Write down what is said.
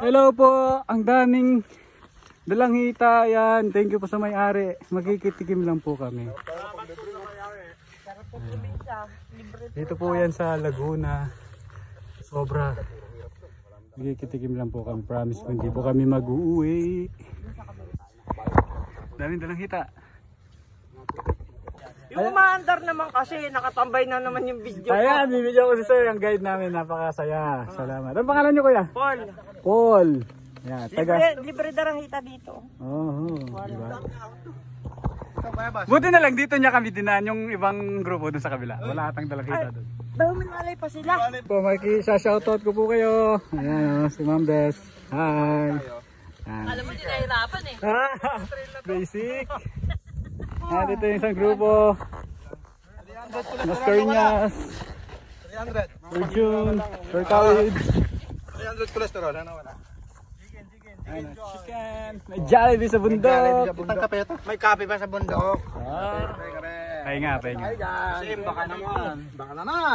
Hello po, ang daming dalang hita yan. Thank you po sa may-ari. Magkikitikim lang po kami. Dito po yan sa Laguna. Sobra. Magkikitikim lang po kami. Promise ko hindi po kami mag-uwi. Daming dalang hita. Yung umaandar naman kasi, nakatambay na naman yung video ko. Ayan, bibigyan ko si sir, ang guide namin. Napakasaya. Salamat. Anong pangalan niyo, kuya? Paul, Paul. Yan, libre darang hita dito. Oo, diba? Buti na lang dito niya kami dinaan yung ibang grupo dun sa kabila. Wala atang dalang hita dun. Dahil malay pa sila. Po, shoutout ko po kayo. Ayan, si Ma'am Bes. Hi. Ayan. Alam mo, di nahirapan eh. Basic. Ah, dito yung isang grupo. Master Nias. 300. Sir June. Sir Khalid. 300 cholesterol. Ano wala? Chicken. May Jollibee sa bundok. Putang kape ito. May kape pa sa bundok. Pahinga, pahinga. Sim, baka naman. Baka naman.